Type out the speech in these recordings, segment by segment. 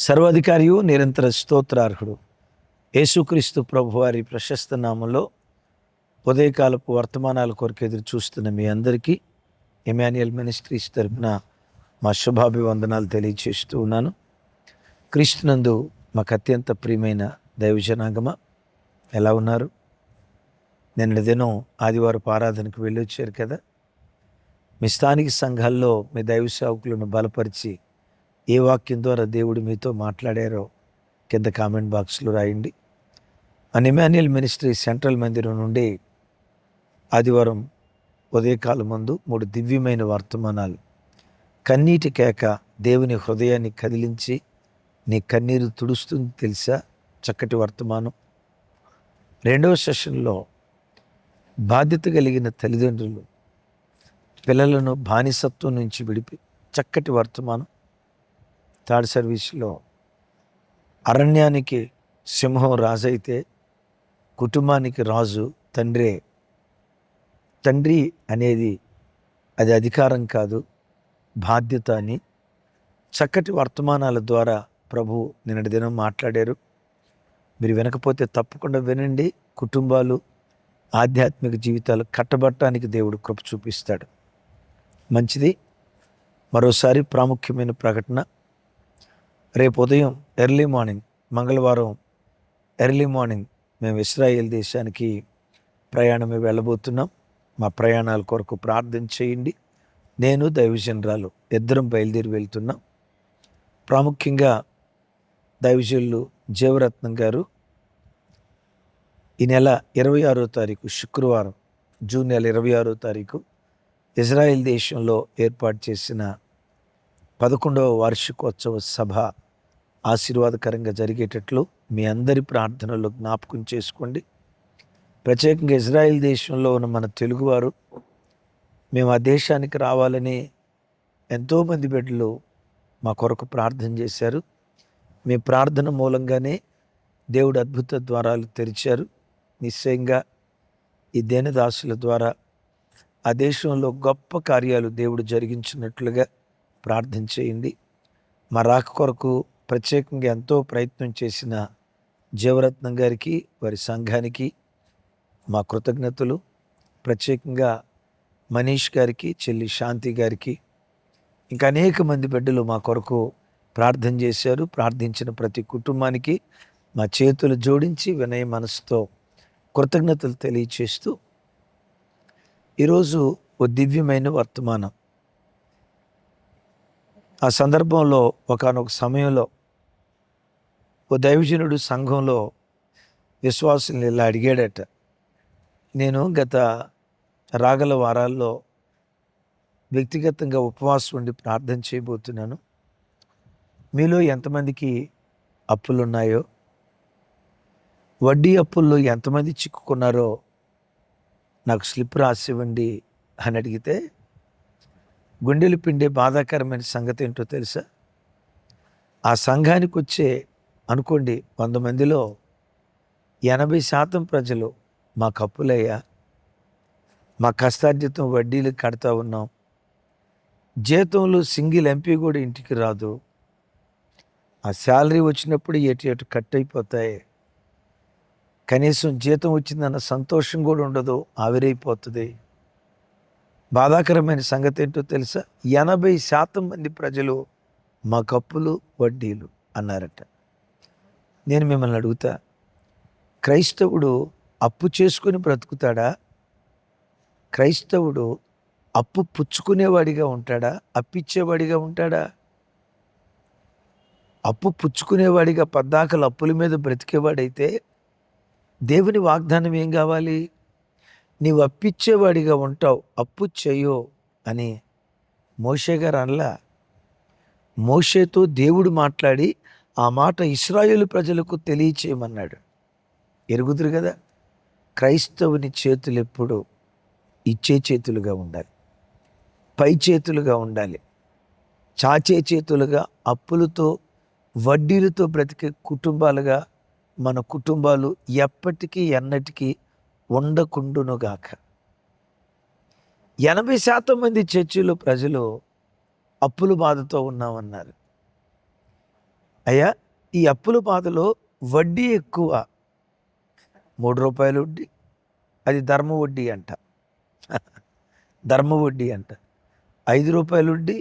సర్వాధికారియు నిరంతర స్తోత్రార్హుడు యేసుక్రీస్తు ప్రభువారి ప్రశస్త నామంలో ఉదయకాలపు వర్తమానాల కొరకు ఎదురు చూస్తున్న మీ అందరికీ ఎమాన్యుయల్ మినిస్ట్రీస్ తరపున మా శుభాభివందనాలు తెలియచేస్తూ ఉన్నాను. క్రీస్తునందు మాకు అత్యంత ప్రియమైన దైవజనాగమ ఎలా ఉన్నారు? నిన్న దినం ఆదివారపు ఆరాధనకు వెళ్ళి వచ్చారు కదా. మీ స్థానిక సంఘాల్లో మీ దైవ సేవకులను బలపరిచి ఏ వాక్యం ద్వారా దేవుడు మీతో మాట్లాడారో కింద కామెంట్ బాక్స్లో రాయండి. ఎమాన్యుయల్ మినిస్ట్రీ సెంట్రల్ మందిరం నుండి ఆదివారం ఉదయకాలం ముందు 3 దివ్యమైన వర్తమానాలు. కన్నీటి కేక దేవుని హృదయాన్ని కదిలించి నీ కన్నీరు తుడుస్తుంది తెలుసా? చక్కటి వర్తమానం. రెండవ సెషన్లో బాధ్యత కలిగిన తల్లిదండ్రులు పిల్లలను బానిసత్వం నుంచి విడిపి చక్కటి వర్తమానం. థర్డ్ సర్వీస్లో అరణ్యానికి సింహం రాజైతే కుటుంబానికి రాజు తండ్రే. తండ్రి అనేది అది అధికారం కాదు, బాధ్యత అని చక్కటి వర్తమానాల ద్వారా ప్రభు నిన్నటి దినం మాట్లాడారు. మీరు వినకపోతే తప్పకుండా వినండి. కుటుంబాలు, ఆధ్యాత్మిక జీవితాలు కట్టబట్టడానికి దేవుడు కృప చూపిస్తాడు. మంచిది. మరోసారి ప్రాముఖ్యమైన ప్రకటన. రేపు ఉదయం ఎర్లీ మార్నింగ్, మంగళవారం ఎర్లీ మార్నింగ్ మేము ఇశ్రాయేల్ దేశానికి ప్రయాణమే వెళ్ళబోతున్నాం. మా ప్రయాణాల కొరకు ప్రార్థన చేయండి. నేను దైవజనరాలు ఇద్దరం బయలుదేరి వెళ్తున్నాం. ప్రాముఖ్యంగా దైవజనులు జీవరత్నం గారు ఈ నెల 26వ తారీఖు శుక్రవారం, జూన్ నెల 26వ తారీఖు ఇజ్రాయెల్ దేశంలో ఏర్పాటు చేసిన 11వ వార్షికోత్సవ సభ ఆశీర్వాదకరంగా జరిగేటట్లు మీ అందరి ప్రార్థనలో జ్ఞాపకం చేసుకోండి. ప్రత్యేకంగా ఇజ్రాయెల్ దేశంలో ఉన్న మన తెలుగువారు మేము ఆ దేశానికి రావాలని ఎంతోమంది బిడ్డలు మా కొరకు ప్రార్థన చేశారు. మీ ప్రార్థన మూలంగానే దేవుడు అద్భుత ద్వారాలు తెరిచారు. నిశ్చయంగా ఈ దేనదాసుల ద్వారా ఆ దేశంలో గొప్ప కార్యాలు దేవుడు జరిగించినట్లుగా ప్రార్థన చేయండి. మా రాక కొరకు ప్రత్యేకంగా ఎంతో ప్రయత్నం చేసిన జీవరత్నం గారికి, వారి సంఘానికి మా కృతజ్ఞతలు. ప్రత్యేకంగా మనీష్ గారికి, చెల్లి శాంతి గారికి, ఇంకా అనేక మంది బిడ్డలు మా కొరకు ప్రార్థన చేశారు. ప్రార్థించిన ప్రతి కుటుంబానికి మా చేతులు జోడించి వినయ మనసుతో కృతజ్ఞతలు తెలియచేస్తూ ఈరోజు ఓ దివ్యమైన వర్తమానం. ఆ సందర్భంలో ఒకానొక సమయంలో ఓ దైవజనుడు సంఘంలో విశ్వాసుల్ని ఇలా అడిగాడట. నేను గత రాగల వారాల్లో వ్యక్తిగతంగా ఉపవాసం ఉండి ప్రార్థన చేయబోతున్నాను. మీలో ఎంతమందికి అప్పులున్నాయో, వడ్డీ అప్పుల్లో ఎంతమంది చిక్కుకున్నారో నాకు స్లిప్ రాసివ్వండి అని అడిగితే గుండెలు పిండే బాధాకరమైన సంగతి ఏంటో తెలుసా? ఆ సంఘానికి వచ్చే అనుకోండి 100 మందిలో 80% ప్రజలు మాకు అప్పులయ్యా, మా కష్టార్జితం వడ్డీలు కడతా ఉన్నాం, జీతంలో సింగిల్ ఎంపీ కూడా ఇంటికి రాదు, ఆ శాలరీ వచ్చినప్పుడు ఎటు కట్ అయిపోతాయి, కనీసం జీతం వచ్చిందన్న సంతోషం కూడా ఉండదు, ఆవిరైపోతుంది. బాధాకరమైన సంగతి ఏంటో తెలుసా? 80% మంది ప్రజలు మాకు అప్పులు, వడ్డీలు అన్నారట. నేను మిమ్మల్ని అడుగుతా, క్రైస్తవుడు అప్పు చేసుకుని బ్రతుకుతాడా? క్రైస్తవుడు అప్పు పుచ్చుకునేవాడిగా ఉంటాడా? అప్పిచ్చేవాడిగా ఉంటాడా? అప్పు పుచ్చుకునేవాడిగా పద్దాకలు అప్పుల మీద బ్రతికేవాడైతే దేవుని వాగ్దానం ఏం కావాలి? నీవు అప్పిచ్చేవాడిగా ఉంటావు, అప్పు చెయ్యో అని మోషే గారు అనలా. మోషేతో దేవుడు మాట్లాడి ఆ మాట ఇశ్రాయేలు ప్రజలకు తెలియచేయమన్నాడు. ఎరుగుదురు కదా. క్రైస్తవుని చేతులు ఎప్పుడు ఇచ్చే చేతులుగా ఉండాలి, పై చేతులుగా ఉండాలి. చాచే చేతులుగా, అప్పులతో వడ్డీలతో బ్రతికే కుటుంబాలుగా మన కుటుంబాలు ఎప్పటికీ ఎన్నటికీ ఉండకుండునుగాక. 80% మంది చర్చిలో ప్రజలు అప్పుల బాధతో ఉన్నామన్నారు. అయ్యా ఈ అప్పుల బాధలో వడ్డీ ఎక్కువ, రూ. 3 వడ్డీ, అది ధర్మ వడ్డీ అంట. ధర్మ వడ్డీ అంట. రూ. 5 వడ్డీ,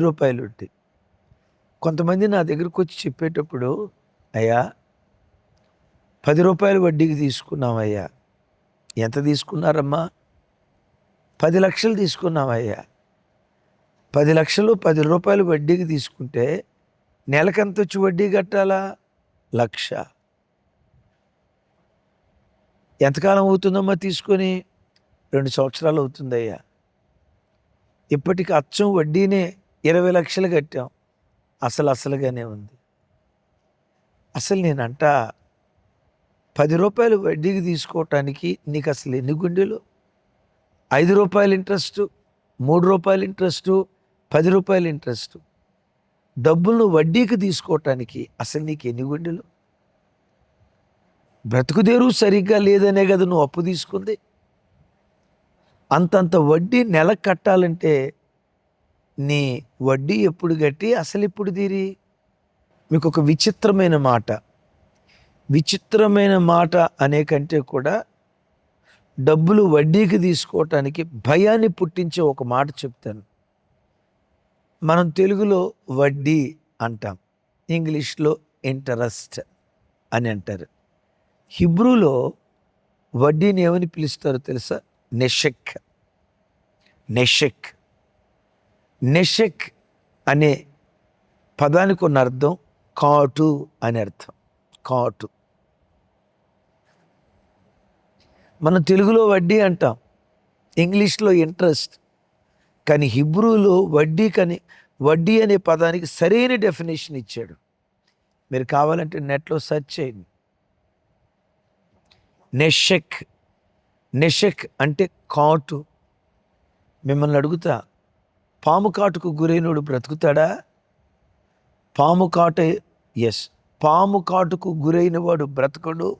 రూ. 10 వడ్డీ. కొంతమంది నా దగ్గరకు వచ్చి చెప్పేటప్పుడు, అయ్యా రూ. 10 వడ్డీకి తీసుకున్నామయ్యా. ఎంత తీసుకున్నారమ్మా? 10 లక్షలు తీసుకున్నామయ్యా. 10 లక్షలు రూ. 10 వడ్డీకి తీసుకుంటే నెలకెంత వచ్చి వడ్డీ కట్టాలా? 1,00,000. ఎంతకాలం అవుతుందమ్మా తీసుకొని? 2 సంవత్సరాలు అవుతుందయ్యా. ఇప్పటికి అచ్చం వడ్డీనే 20 లక్షలు కట్టాం. అసలుగానే ఉంది. అసలు నేనంట రూ. 10 వడ్డీకి తీసుకోవటానికి నీకు అసలు ఎన్ని గుండెలు? రూ. 5 ఇంట్రెస్టు, రూ. 3 ఇంట్రెస్టు, రూ. 10 ఇంట్రెస్టు. డబ్బులను వడ్డీకి తీసుకోవటానికి అసలు నీకు ఎన్ని గుండెలు? బ్రతుకుదేరు సరిగ్గా లేదనే కదా నువ్వు అప్పు తీసుకుంది. అంతంత వడ్డీ నెల కట్టాలంటే నీ వడ్డీ ఎప్పుడు కట్టి అసలు ఇప్పుడు తీరి? మీకు ఒక విచిత్రమైన మాట అనే కంటే కూడా డబ్బులు వడ్డీకి తీసుకోవటానికి భయాన్ని పుట్టించే ఒక మాట చెప్తాను. మనం తెలుగులో వడ్డీ అంటాం, ఇంగ్లీష్లో ఇంటరెస్ట్ అని అంటారు. హిబ్రూలో వడ్డీని ఏమని పిలుస్తారో తెలుసా? నెషెక్ అనే పదానికి ఉన్న అర్థం కాటు అని అర్థం. కాటు. మనం తెలుగులో వడ్డీ అంటాం, ఇంగ్లీష్లో ఇంట్రెస్ట్. కానీ హిబ్రూలో వడ్డీ అనే పదానికి సరైన డెఫినేషన్ ఇచ్చాడు. మీరు కావాలంటే నెట్లో సెర్చ్ చేయండి. నెషెక్ అంటే కాటు. మిమ్మల్ని అడుగుతా, పాము కాటుకు గురైనోడు బ్రతుకుతాడా? పాము కాటుకు గురైన వాడు బ్రతకడు.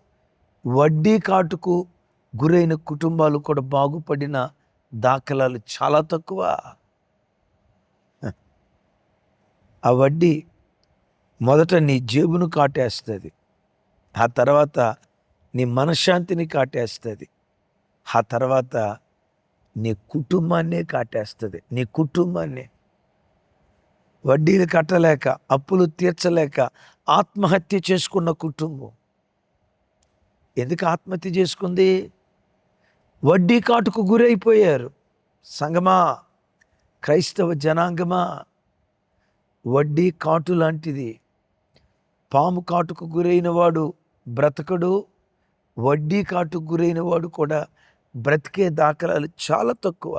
వడ్డీ కాటుకు గురైన కుటుంబాలు కూడా బాగుపడిన దాఖలాలు చాలా తక్కువ. ఆ వడ్డీ మొదట నీ జేబును కాటేస్తుంది, ఆ తర్వాత నీ మనశ్శాంతిని కాటేస్తుంది, ఆ తర్వాత నీ కుటుంబాన్నే కాటేస్తుంది. నీ కుటుంబాన్నే. వడ్డీలు కట్టలేక, అప్పులు తీర్చలేక ఆత్మహత్య చేసుకున్న కుటుంబం. ఎందుకు ఆత్మహత్య చేసుకుంది? వడ్డీ కాటుకు గురైపోయారు. సంగమా, క్రైస్తవ జనాంగమా, వడ్డీ కాటు లాంటిది. పాము కాటుకు గురైన వాడు బ్రతకడు, వడ్డీ కాటుకు గురైన వాడు కూడా బ్రతికే దాఖలాలు చాలా తక్కువ.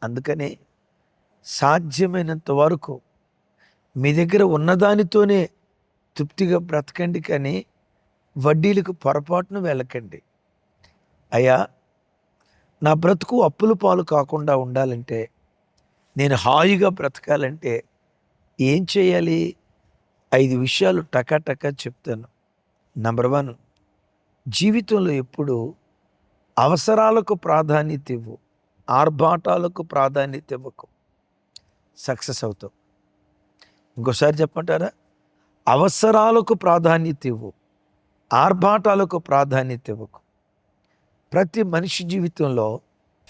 అందుకనే సాధ్యమైనంత వరకు మీ దగ్గర ఉన్నదానితోనే తృప్తిగా బ్రతకండి, కానీ వడ్డీలకు పొరపాటును వెళ్ళకండి. అయ్యా నా బ్రతుకు అప్పుల పాలు కాకుండా ఉండాలంటే, నేను హాయిగా బ్రతకాలంటే ఏం చేయాలి? 5 విషయాలు టకాటకా చెప్తాను. నంబర్ 1, జీవితంలో ఎప్పుడు అవసరాలకు ప్రాధాన్యత ఇవ్వు, ఆర్భాటాలకు ప్రాధాన్యత ఇవ్వకు, సక్సెస్ అవుతావు. ఇంకోసారి చెప్పంటారా? అవసరాలకు ప్రాధాన్యత ఇవ్వు, ఆర్భాటాలకు ప్రాధాన్యత ఇవ్వకు. ప్రతి మనిషి జీవితంలో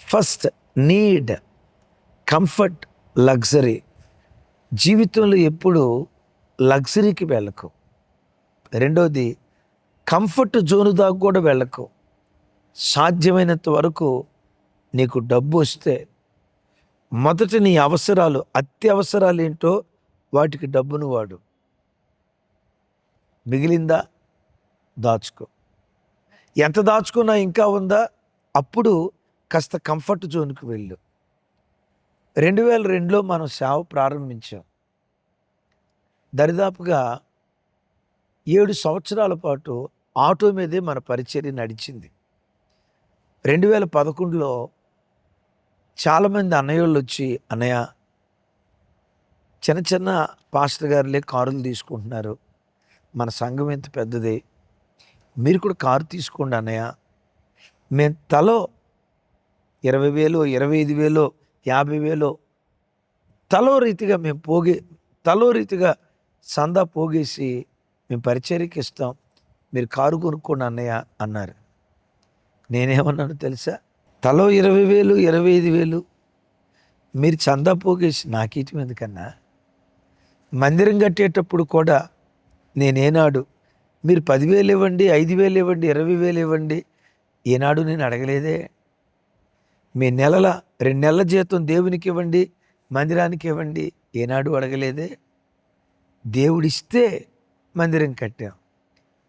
ఫస్ట్ నీడ్ కంఫర్ట్, లగ్జరీ. జీవితంలో ఎప్పుడు లగ్జరీకి వెళ్ళకు. రెండోది, కంఫర్ట్ జోను దాకా కూడా వెళ్ళకు. సాధ్యమైనంత వరకు నీకు డబ్బు వస్తే మొదట నీ అవసరాలు, అత్యవసరాలు ఏంటో వాటికి డబ్బును వాడు. మిగిలిందా దాచుకో. ఎంత దాచుకున్నా ఇంకా ఉందా? అప్పుడు కాస్త కంఫర్ట్ జోన్కి వెళ్ళు. 2002లో మనం సేవ ప్రారంభించాం. దరిదాపుగా 7 సంవత్సరాల పాటు ఆటో మీదే మన పరిచర్య నడిచింది. 2011లో చాలామంది అన్నయ్యోళ్ళు వచ్చి, అన్నయ్య చిన్న పాస్టర్ గారులే కారులు తీసుకుంటున్నారు, మన సంఘం ఎంత పెద్దది, మీరు కూడా కారు తీసుకోండి అన్నయ్య, మేము తలో 20,000, 25,000, 50,000 తలో రీతిగా సందా పోగేసి మేము పరిచర్యకి ఇస్తాం, మీరు కారు కొనుక్కోండి అన్నయ్య అన్నారు. నేనేమన్నాను తెలుసా? తలో 20,000 25,000 మీరు చందా పోగేసి నాకీయటం ఎందుకన్నా? మందిరం కట్టేటప్పుడు కూడా నేనేనాడు మీరు 10,000 ఇవ్వండి, 5,000 ఇవ్వండి, 20,000 ఇవ్వండి ఏనాడు నేను అడగలేదే. మీ 2 నెలల జీతం దేవునికి ఇవ్వండి, మందిరానికి ఇవ్వండి ఏనాడు అడగలేదే. దేవుడిస్తే మందిరం కట్టాం,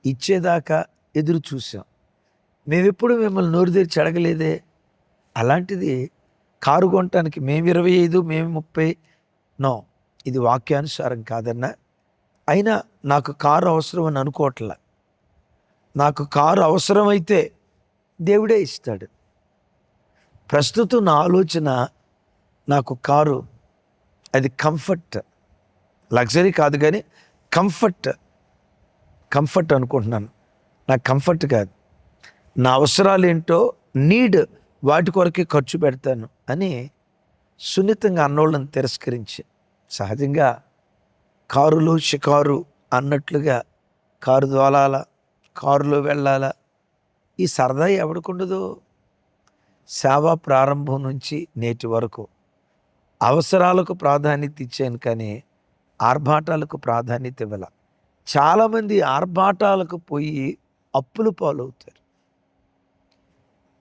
ఇచ్చేదాకా ఎదురు చూసాం. మేమెప్పుడు మిమ్మల్ని నోరు తెరిచి అడగలేదే. అలాంటిది కారు కొనటానికి మేము 25, మేము 30, నో, ఇది వాక్యానుసారం కాదన్నా. అయినా నాకు కారు అవసరం అని అనుకోవట్లా. నాకు కారు అవసరమైతే దేవుడే ఇస్తాడు. ప్రస్తుతం నా ఆలోచన, నాకు కారు అది కంఫర్ట్, లగ్జరీ కాదు కానీ కంఫర్ట్ అనుకుంటున్నాను. నాకు కంఫర్ట్ కాదు, నా అవసరాలు ఏంటో నీడ్ వాటి కొరకే ఖర్చు పెడతాను అని సున్నితంగా అన్నోళ్ళని తిరస్కరించి, సహజంగా కారులో షికారు అన్నట్లుగా కారు దోలాలా, కారులో వెళ్ళాలా, ఈ సరదా ఎవడికుండదు. సేవ ప్రారంభం నుంచి నేటి వరకు అవసరాలకు ప్రాధాన్యత ఇచ్చాను కానీ ఆర్భాటాలకు ప్రాధాన్యత ఇవ్వాల. చాలామంది ఆర్భాటాలకు పోయి అప్పులు పాలవుతారు.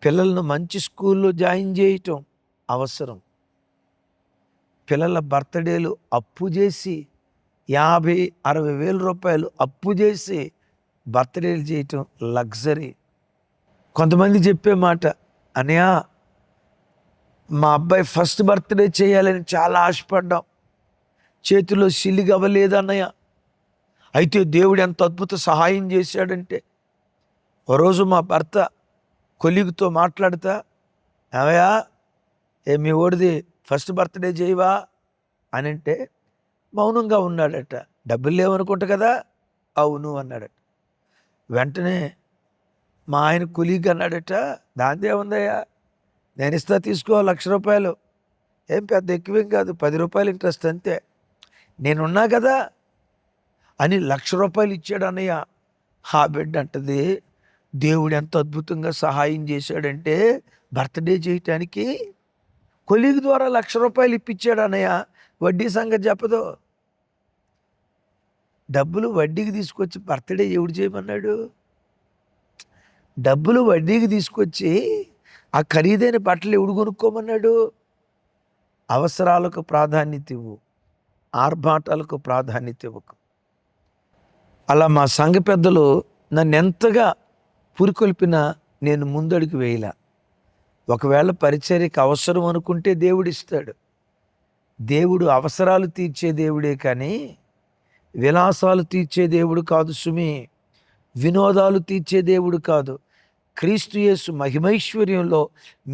పిల్లలను మంచి స్కూల్లో జాయిన్ చేయటం అవసరం. పిల్లల బర్త్డేలు అప్పు చేసి 50-60 వేల రూపాయలు అప్పు చేసి బర్త్డేలు చేయటం లగ్జరీ. కొంతమంది చెప్పే మాట, అన్నయ్య మా అబ్బాయి ఫస్ట్ బర్త్డే చేయాలని చాలా ఆశపడ్డాం, చేతిలో సిల్లిగా అవ్వలేదు అన్నయ్య. అయితే దేవుడు ఎంత అద్భుత సహాయం చేశాడంటే, ఓ రోజు మా భర్త కొలీగ్తో మాట్లాడుతా, ఏమయ్యా మీ ఓడిది ఫస్ట్ బర్త్డే చేయవా అని అంటే మౌనంగా ఉన్నాడట. డబ్బులు లేవనుకుంటా కదా, అవును అన్నాడట. వెంటనే మా ఆయన కొలీగ్ అన్నాడట, దాందే ఉందయ్యా, నేను ఇస్తా తీసుకో, ₹1,00,000, ఏం పెద్ద ఎక్కువేం కాదు, ₹10 ఇంట్రెస్ట్ అంతే, నేనున్నా కదా అని ₹1,00,000 ఇచ్చాడు అన్నయ్య. ఆ బిడ్డ అంటది, దేవుడు ఎంత అద్భుతంగా సహాయం చేశాడంటే బర్త్డే చేయటానికి కొలీగ్ ద్వారా ₹1,00,000 ఇప్పించాడు అన్నయ్య, వడ్డీ సంగతి చెప్పదు. డబ్బులు వడ్డీకి తీసుకొచ్చి బర్త్డే ఎవడు చేయమన్నాడు? డబ్బులు వడ్డీకి తీసుకొచ్చి ఆ ఖరీదైన బట్టలు ఎవడు కొనుక్కోమన్నాడు? అవసరాలకు ప్రాధాన్యత ఇవ్వు, ఆర్భాటాలకు ప్రాధాన్యత ఇవ్వకు. అలా మా సంఘ పెద్దలు నన్ను ఎంతగా పురికొల్పినా నేను ముందడుగు వేయలా. ఒకవేళ పరిచర్యకు అవసరం అనుకుంటే దేవుడు ఇస్తాడు. దేవుడు అవసరాలు తీర్చే దేవుడే కానీ విలాసాలు తీర్చే దేవుడు కాదు సుమి, వినోదాలు తీర్చే దేవుడు కాదు. క్రీస్తు యేసు మహిమైశ్వర్యంలో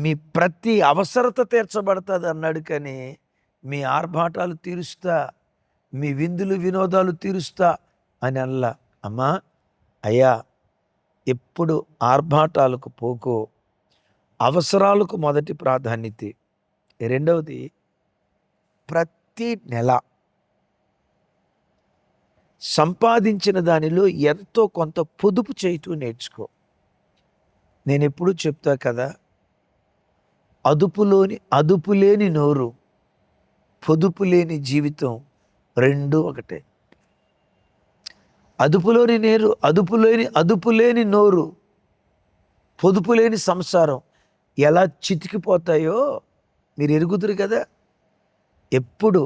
మీ ప్రతి అవసరత తీర్చబడుతుంది అన్నాడు. కానీ మీ ఆర్భాటాలు తీరుస్తా, మీ విందులు వినోదాలు తీరుస్తా అని అల్లా. అమ్మా, అయ్యా, ఎప్పుడు ఆర్భాటాలకు పోకో, అవసరాలకు మొదటి ప్రాధాన్యత. రెండవది, ప్రతి నెల సంపాదించిన దానిలో ఎంతో కొంత పొదుపు చేయటం నేర్చుకో. నేను ఎప్పుడూ చెప్తా కదా, అదుపు లేని నోరు, పొదుపు లేని జీవితం రెండు ఒకటే. అదుపు లేని నోరు, పొదుపు లేని సంసారం ఎలా చితికిపోతాయో మీరు ఎరుగుదురు కదా. ఎప్పుడు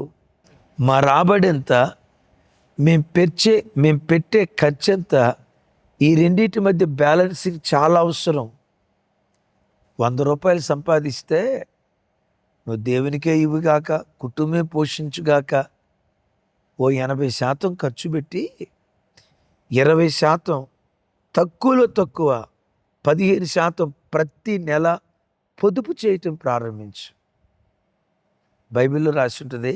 మా రాబడెంత, మేము పెట్టే ఖర్చంత, ఈ రెండింటి మధ్య బ్యాలెన్సింగ్ చాలా అవసరం. ₹100 సంపాదిస్తే నువ్వు దేవునికే ఇవ్వుగాక, కుటుంబం పోషించుగాక, ఓ 80% ఖర్చు పెట్టి 20% తక్కువలో తక్కువ 15% ప్రతి నెల పొదుపు చేయటం ప్రారంభించు. బైబిల్లో రాసి ఉంటుంది,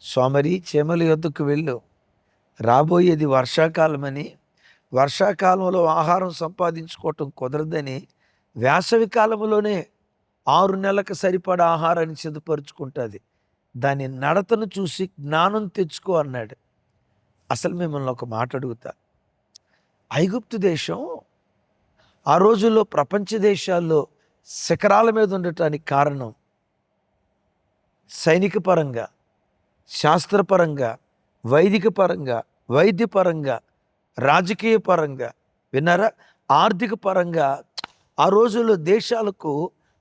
సోమరి చీమల యొద్దకు వెళ్ళు, రాబోయేది వర్షాకాలమని, వర్షాకాలంలో ఆహారం సంపాదించుకోవటం కుదరదని వేసవి కాలంలోనే 6 నెలలకు సరిపడా ఆహారాన్ని సిద్ధపరుచుకుంటుంది. దాని నడతను చూసి జ్ఞానం తెచ్చుకో అన్నాడు. అసలు మిమ్మల్ని ఒక మాట అడుగుతా. ఐగుప్తు దేశం ఆ రోజుల్లో ప్రపంచ దేశాల్లో శిఖరాల మీద ఉండటానికి కారణం సైనిక పరంగా, శాస్త్రపరంగా, వైదిక పరంగా, వైద్యపరంగా, రాజకీయ పరంగా, విన్నారా, ఆర్థిక పరంగా ఆ రోజుల్లో దేశాలకు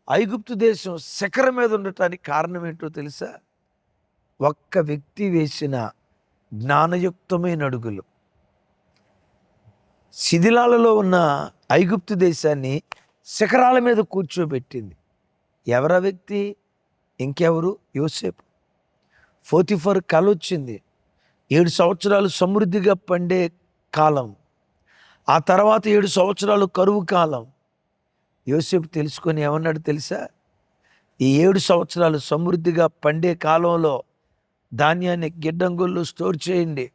ఐగుప్తు దేశం శిఖరం మీద ఉండటానికి కారణం ఏంటో తెలుసా? ఒక్క వ్యక్తి వేసిన జ్ఞానయుక్తమైన అడుగులు. శిథిలాలలో ఉన్న ఐగుప్తు దేశాన్ని శిఖరాల మీద కూర్చోబెట్టింది. ఎవరా వ్యక్తి? ఇంకెవరు? యోసేపు. పోతిఫర్ కల వచ్చింది. 7 సంవత్సరాలు సమృద్ధిగా పండే కాలం, ఆ తర్వాత 7 సంవత్సరాలు కరువు కాలం. యోసేపు తెలుసుకొని ఏమన్నాడు తెలుసా? ఈ 7 సంవత్సరాలు సమృద్ధిగా పండే కాలంలో ధాన్యాన్ని గిడ్డంగుల్లో స్టోర్ చేయండి,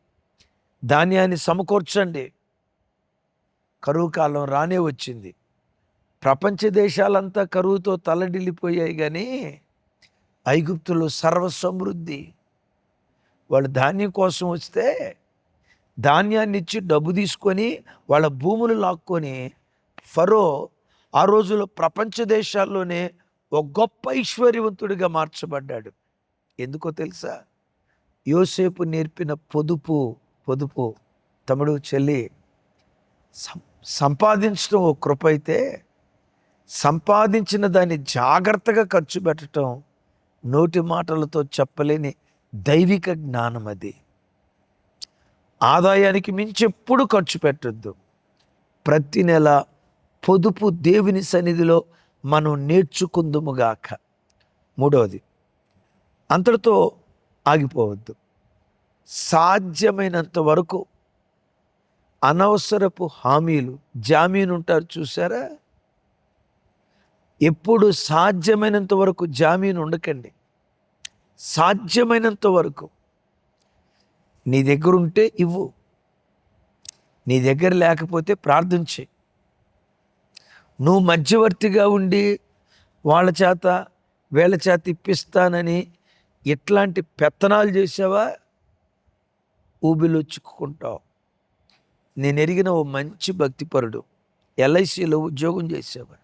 ధాన్యాన్ని సమకూర్చండి. కరువు కాలం రానే వచ్చింది. ప్రపంచ దేశాలంతా కరువుతో తల్లడిల్లిపోయాయి, కానీ ఐగుప్తులో సర్వ సమృద్ధి. వాళ్ళు ధాన్యం కోసం వస్తే ధాన్యాన్ని ఇచ్చి డబ్బు తీసుకొని వాళ్ళ భూములు లాక్కొని ఫరో ఆ రోజుల్లో ప్రపంచ దేశాల్లోనే ఒక గొప్ప ఐశ్వర్యవంతుడిగా మార్చబడ్డాడు. ఎందుకో తెలుసా? యోసేపు నేర్పిన పొదుపు. తమ్ముడు, చెల్లి, సంపాదించడం ఒక కృప అయితే, సంపాదించిన దాన్ని జాగ్రత్తగా ఖర్చు పెట్టడం నోటి మాటలతో చెప్పలేని దైవిక జ్ఞానం. అది ఆదాయానికి మించి ఎప్పుడు ఖర్చు పెట్టద్దు. ప్రతి నెల పొదుపు దేవుని సన్నిధిలో మనం నేర్చుకుందుముగాక. మూడవది, అంతటితో ఆగిపోవద్దు. సాధ్యమైనంత వరకు అనవసరపు హామీలు, జామీను ఉంటారు చూసారా? ఎప్పుడు సాధ్యమైనంత వరకు జామీను ఉండకండి. సాధ్యమైనంత వరకు నీ దగ్గర ఉంటే ఇవ్వు, నీ దగ్గర లేకపోతే ప్రార్థించి. నువ్వు మధ్యవర్తిగా ఉండి వాళ్ళ చేత వీళ్ళ చేత ఇప్పిస్తానని ఇట్లాంటి పెత్తనాలు చేసావా, ఊబిలో చిక్కుకుంటావు. నేను ఎరిగిన ఓ మంచి భక్తిపరుడు, ఎల్ఐసిలో ఉద్యోగం చేసేవాడు.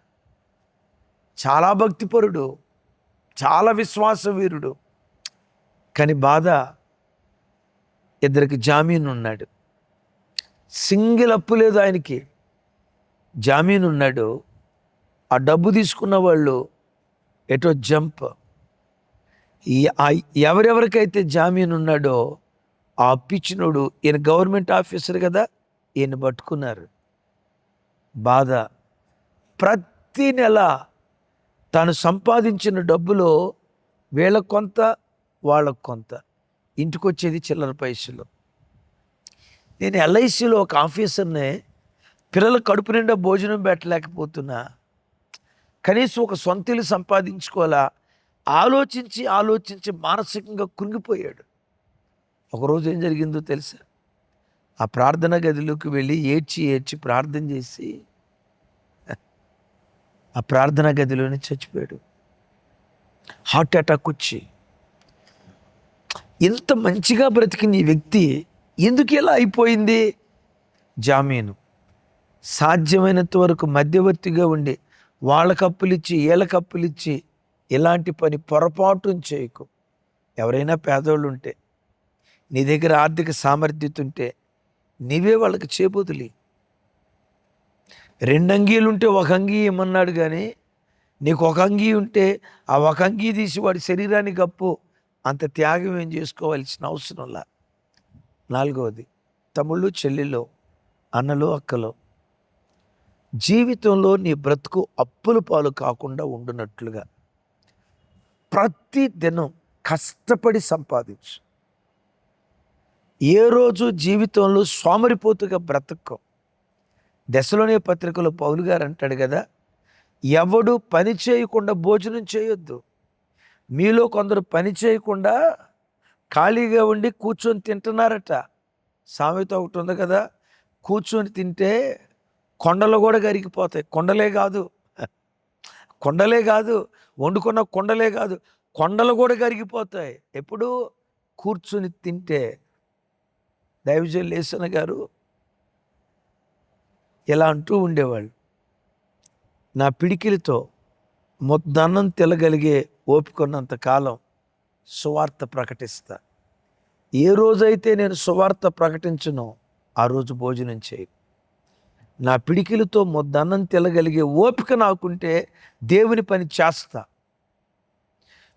చాలా భక్తిపరుడు, చాలా విశ్వాస వీరుడు. కానీ బాధ, ఇద్దరికి జామీను ఉన్నాడు. సింగిల్ అప్పు లేదు ఆయనకి, జామీను ఉన్నాడు. ఆ డబ్బు తీసుకున్న వాళ్ళు ఎటో జంప్. ఎవరెవరికైతే జామీను ఉన్నాడో ఆ అప్పిచ్చినోడు, ఈయన గవర్నమెంట్ ఆఫీసర్ కదా, ఈయన పట్టుకున్నారు. బాధ. ప్రతి నెల తాను సంపాదించిన డబ్బులో వీళ్ళకు కొంత, వాళ్ళకు కొంత, ఇంటికి వచ్చేది చిల్లర పైసలు. నేను ఎల్ఐసిలో ఒక ఆఫీసర్నే, పిల్లల కడుపు నిండా భోజనం పెట్టలేకపోతున్నా, కనీసం ఒక సొంత ఇల్లు సంపాదించుకోవాలా ఆలోచించి మానసికంగా కృంగిపోయాడు. ఒకరోజు ఏం జరిగిందో తెలుసా? ఆ ప్రార్థన గదిలోకి వెళ్ళి ఏడ్చి ప్రార్థన చేసి ఆ ప్రార్థనా గదిలోనే చచ్చిపోయాడు. హార్ట్ అటాక్ వచ్చి. ఇంత మంచిగా బ్రతికిన ఈ వ్యక్తి ఎందుకు ఇలా అయిపోయింది? జామీను. సాధ్యమైనంత వరకు మధ్యవర్తిగా ఉండి వాళ్ళకి అప్పులిచ్చి వీళ్ళకి అప్పులిచ్చి ఇలాంటి పని పొరపాటును చేయకు. ఎవరైనా పేదోళ్ళు ఉంటే, నీ దగ్గర ఆర్థిక సామర్థ్యత ఉంటే నీవే వాళ్ళకి చేబుతులి. 2 అంగీలు ఉంటే ఒక అంగీ ఇమ్మన్నాడు, కానీ నీకు ఒక అంగీ ఉంటే ఆ ఒక అంగీ తీసి వాడి శరీరానికి కప్పు. అంత త్యాగం ఏం చేసుకోవాల్సిన అవసరంలా. 4వది, తమ్ముళ్ళు, చెల్లెలు, అన్నలు, అక్కలు, జీవితంలో నీ బ్రతుకు అప్పుల పాలు కాకుండా ఉండునట్లుగా ప్రతి దినం కష్టపడి సంపాదించు. ఏ రోజు జీవితంలో సోమరిపోతుగా బ్రతకం. దశలోనే పత్రికలో పౌలు గారు అంటాడు కదా, ఎవడు పని చేయకుండా భోజనం చేయొద్దు. మీలో కొందరు పని చేయకుండా ఖాళీగా ఉండి కూర్చొని తింటున్నారట. సామెత ఒకటి ఉంది కదా, కూర్చొని తింటే కొండలు కూడా కరిగిపోతాయి. కొండలే కాదు, వండుకున్న కొండలే కాదు, కొండలు కూడా కరిగిపోతాయి. ఎప్పుడు? కూర్చొని తింటే. దైవజనులు లేసన్న గారు ఇలా అంటూ ఉండేవాళ్ళు, నా పిడికిలితో ముద్దన్నం తినగలిగే ఓపికన్నంత కాలం సువార్త ప్రకటిస్తా. ఏ రోజైతే నేను సువార్త ప్రకటించనో ఆ రోజు భోజనం చేయి. నా పిడికిలతో ముద్దన్నం తినగలిగే ఓపిక నాకుంటే దేవుని పని చేస్తా.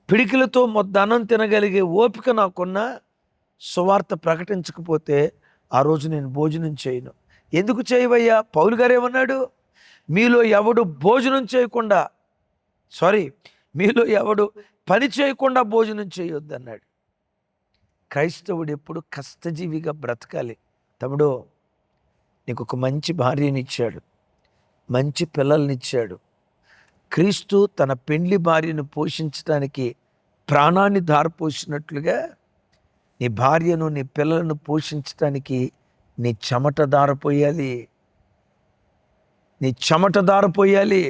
పిడికిలతో ముద్దన్నం తినగలిగే ఓపిక నాకున్నా సువార్త ప్రకటించకపోతే ఆ రోజు నేను భోజనం చేయను. ఎందుకు చేయవయ్యా? పౌలు గారు ఏమన్నాడు? మీలో ఎవడు భోజనం చేయకుండా మీలో ఎవడు పని చేయకుండా భోజనం చేయొద్దన్నాడు. క్రైస్తవుడు ఎప్పుడు కష్టజీవిగా బ్రతకాలి. తమ్ముడు, నీకు ఒక మంచి భార్యనిచ్చాడు, మంచి పిల్లల్నిచ్చాడు. క్రీస్తు తన పెండ్లి భార్యను పోషించడానికి ప్రాణాన్ని ధారపోసినట్లుగా నీ భార్యను, నీ పిల్లలను పోషించడానికి నీ చెమట ధారపోయాలి. నీ చెమట ధారపోయాలి.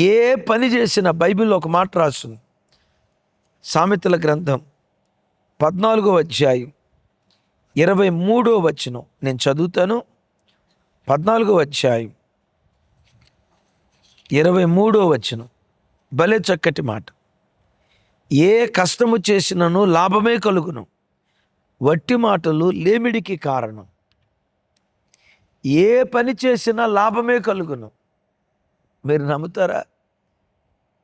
ఏ పని చేసినా బైబిల్లో ఒక మాట రాస్తుంది. సామెతల గ్రంథం 14వ అధ్యాయం 23వ వచనం నేను చదువుతాను. 14వ అధ్యాయం 23వ వచనం భలే చక్కటి మాట. ఏ కష్టము చేసినను లాభమే కలుగును, వట్టి మాటలు లేమిడికి కారణం. ఏ పని చేసినా లాభమే కలుగును. మీరు నమ్ముతారా?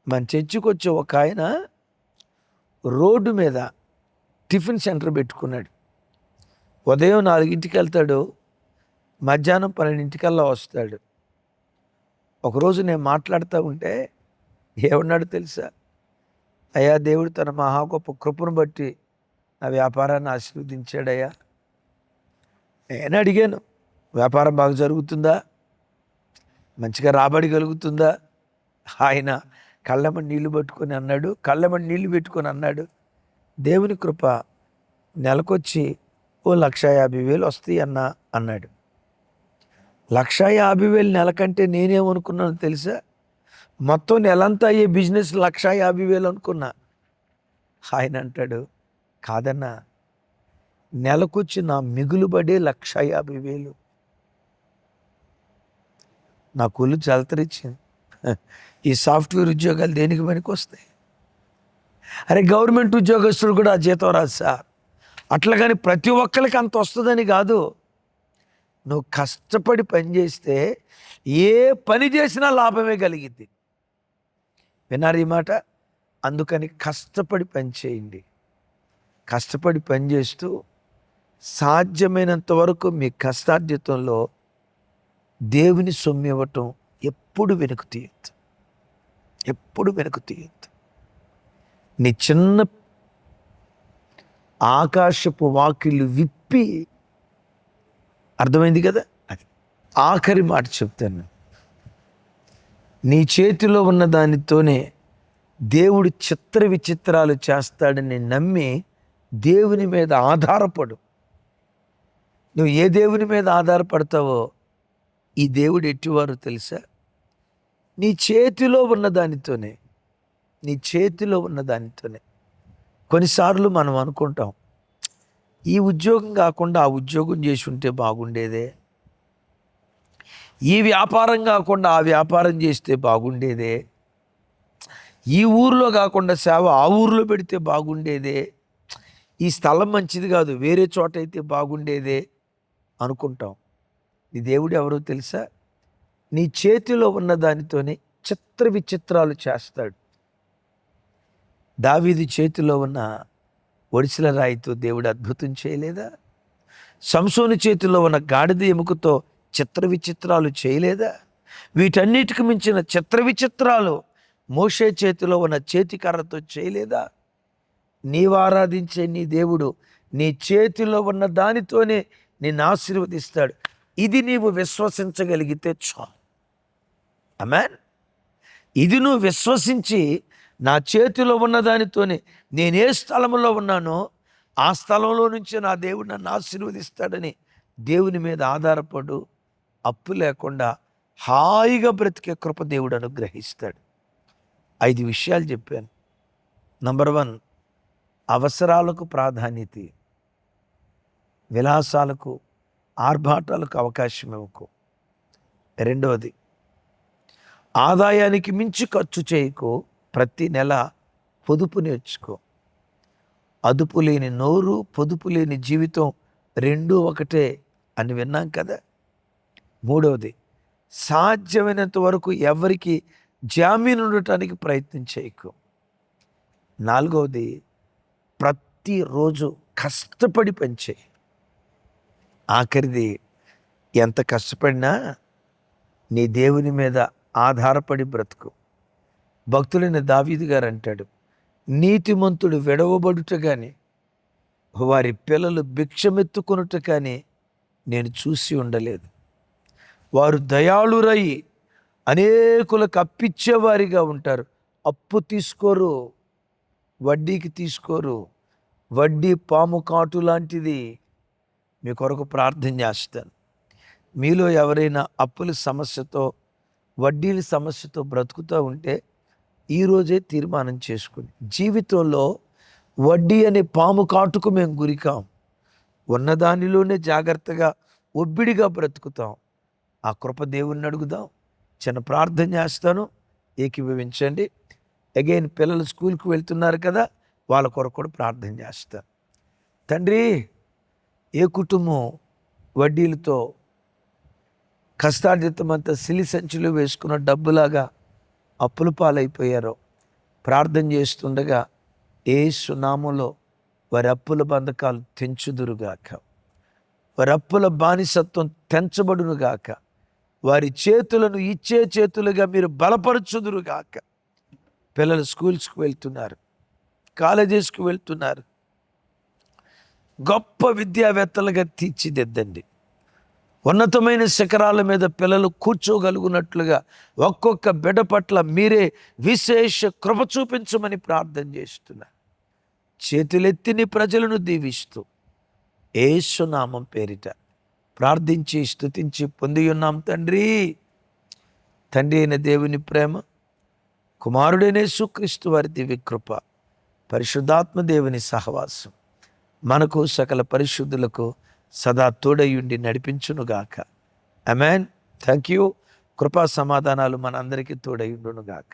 మన చర్చికి వచ్చే ఒక ఆయన రోడ్డు మీద టిఫిన్ సెంటర్ పెట్టుకున్నాడు. ఉదయం 4ంటికి వెళ్తాడు, మధ్యాహ్నం 12ంటికల్లా వస్తాడు. ఒకరోజు నేను మాట్లాడుతూ ఉంటే ఏమన్నాడు తెలుసా? అయ్యా, దేవుడు తన మహా గొప్ప కృపను బట్టి నా వ్యాపారాన్ని ఆశీర్వదించాడయ్యా. నేను అడిగాను, వ్యాపారం బాగా జరుగుతుందా? మంచిగా రాబడి కలుగుతుందా? ఆయన కళ్ళమని నీళ్లు పెట్టుకొని అన్నాడు, దేవుని కృప నెలకొచ్చి 1,50,000 వస్తాయి అన్నాడు. 1,50,000 నెలకంటే నేనేమనుకున్నాను తెలుసా? మొత్తం నెలంతా అయ్యే బిజినెస్ 1,50,000 అనుకున్నా. ఆయన అంటాడు, కాదన్నా, నెలకొచ్చి నా మిగులుబడే 1,50,000. నా కుళ్ళు చలతరిచ్చింది. ఈ సాఫ్ట్వేర్ ఉద్యోగాలు దేనికి పనికి వస్తాయి? అరే, గవర్నమెంట్ ఉద్యోగస్తులు కూడా ఆ జీతం రాదు సార్. అట్లా కానీ ప్రతి ఒక్కరికి అంత వస్తుందని కాదు. నువ్వు కష్టపడి పని చేస్తే ఏ పని చేసినా లాభమే కలిగింది. విన్నారు ఈ మాట? అందుకని కష్టపడి పని చేయండి. కష్టపడి పని చేస్తూ సాధ్యమైనంత వరకు మీ కష్టార్జితంలో దేవుని సొమ్ము ఇవ్వటం ఎప్పుడు వెనుక తీయద్దు. నీ చిన్న ఆకాశపు వాకిళ్ళు విప్పి, అర్థమైంది కదా? అది ఆఖరి మాట చెప్తాను. నీ చేతిలో ఉన్న దానితోనే దేవుడు చిత్ర విచిత్రాలు చేస్తాడని నమ్మి దేవుని మీద ఆధారపడు. నువ్వు ఏ దేవుని మీద ఆధారపడతావో ఈ దేవుడు ఎట్టివారో తెలుసా? నీ చేతిలో ఉన్న దానితోనే. కొన్నిసార్లు మనం అనుకుంటాం, ఈ ఉద్యోగం కాకుండా ఆ ఉద్యోగం చేసి ఉంటే బాగుండేదే, ఈ వ్యాపారం కాకుండా ఆ వ్యాపారం చేస్తే బాగుండేదే, ఈ ఊరిలో కాకుండా సేవ ఆ ఊరిలో పెడితే బాగుండేదే, ఈ స్థలం మంచిది కాదు వేరే చోట అయితే బాగుండేదే అనుకుంటాం. నీ దేవుడు ఎవరో తెలుసా? నీ చేతిలో ఉన్న దానితోనే చిత్ర విచిత్రాలు చేస్తాడు. దావీదు చేతిలో ఉన్న ఒడిసిల రాయితో దేవుడు అద్భుతం చేయలేదా? సంసోను చేతిలో ఉన్న గాడిద ఎముకతో చిత్ర విచిత్రాలు చేయలేదా? వీటన్నిటికి మించిన చిత్ర విచిత్రాలు మోషే చేతిలో ఉన్న చేతికర్రతో చేయలేదా? నీవు ఆరాధించే నీ దేవుడు నీ చేతిలో ఉన్న దానితోనే నిన్ను ఆశీర్వదిస్తాడు. ఇది నీవు విశ్వసించగలిగితే చాలు. ఆమేన్. ఇది నువ్వు విశ్వసించి, నా చేతిలో ఉన్న దానితోనే నేను ఏ స్థలంలో ఉన్నానో ఆ స్థలంలో నుంచి నా దేవుడు నన్ను ఆశీర్వదిస్తాడని దేవుని మీద ఆధారపడు. అప్పు లేకుండా హాయిగా బ్రతికే కృప దేవుడు అనుగ్రహిస్తాడు. 5 విషయాలు చెప్పాను. నంబర్ 1, అవసరాలకు ప్రాధాన్యత. విలాసాలకు, ఆర్భాటాలకు అవకాశం ఇవ్వకు. రెండవది, ఆదాయానికి మించి ఖర్చు చేయకు. ప్రతి నెల పొదుపు నేర్చుకో. అదుపు లేని నోరు, పొదుపు లేని జీవితం రెండూ ఒకటే అని విన్నాం కదా. మూడవది, సాధ్యమైనంత వరకు ఎవరికి జామీను ఉండటానికి ప్రయత్నం చేయకు. నాలుగవది, ప్రతిరోజు కష్టపడి పనిచేయి. ఆఖరిది, ఎంత కష్టపడినా నీ దేవుని మీద ఆధారపడి బ్రతుకు. భక్తులైన దావీదు గారు అంటాడు, నీతిమంతుడు విడవబడుట కానీ వారి పిల్లలు భిక్షమెత్తుకొనుట కానీ నేను చూసి ఉండలేదు. వారు దయాళురై అనేకులకు అప్పిచ్చేవారిగా ఉంటారు. అప్పు తీసుకోరు, వడ్డీకి తీసుకోరు. వడ్డీ పాము కాటు లాంటిది. మీ కొరకు ప్రార్థన చేస్తాను. మీలో ఎవరైనా అప్పుల సమస్యతో, వడ్డీల సమస్యతో బ్రతుకుతూ ఉంటే ఈరోజే తీర్మానం చేసుకుని, జీవితంలో వడ్డీ అనే పాము కాటుకు మేము గురికాం, ఉన్నదానిలోనే జాగ్రత్తగా ఒబ్బిడిగా బ్రతుకుతాం. ఆ కృప దేవుణ్ణి అడుగుదాం. చిన్న ప్రార్థన చేస్తాను, ఏకీభవించండి. అగైన్ పిల్లలు స్కూల్కి వెళ్తున్నారు కదా, వాళ్ళ కొరకు కూడా ప్రార్థన చేస్తాను. తండ్రి, ఏ కుటుంబం వడ్డీలతో కష్టార్జితమంతా సిలి సంచులు వేసుకున్న డబ్బులాగా అప్పుల పాలైపోయారో ప్రార్థన చేస్తుండగా యేసు నామములో వారి అప్పుల బంధకాలు తెంచుదురుగాక, వారి అప్పుల బానిసత్వం తెంచబడునుగాక, వారి చేతులను ఇచ్చే చేతులుగా మీరు బలపరచుదురుగాక. పిల్లలు స్కూల్స్కి వెళ్తున్నారు, కాలేజెస్కి వెళ్తున్నారు. గొప్ప విద్యావేత్తలుగా తీర్చిదిద్దండి. ఉన్నతమైన శిఖరాల మీద పిల్లలు కూర్చోగలుగునట్లుగా ఒక్కొక్క బిడ్డ పట్ల మీరే విశేష కృప చూపించమని ప్రార్థన చేస్తున్నా. చేతులెత్తి నీ ప్రజలను దీవిస్తూ యేసు నామం పేరిట ప్రార్థించి స్తుతించి పొంది ఉన్నాం తండ్రి. తండ్రి అయిన దేవుని ప్రేమ, కుమారుడైన యేసుక్రీస్తు వారి దివ్య కృప, పరిశుద్ధాత్మ దేవుని సహవాసం మనకు సకల పరిశుద్ధులకు సదా తోడయుండి నడిపించునుగాక. ఆమేన్. Thank you. కృపా సమాధానాలు మనందరికీ తోడయుండునుగాక.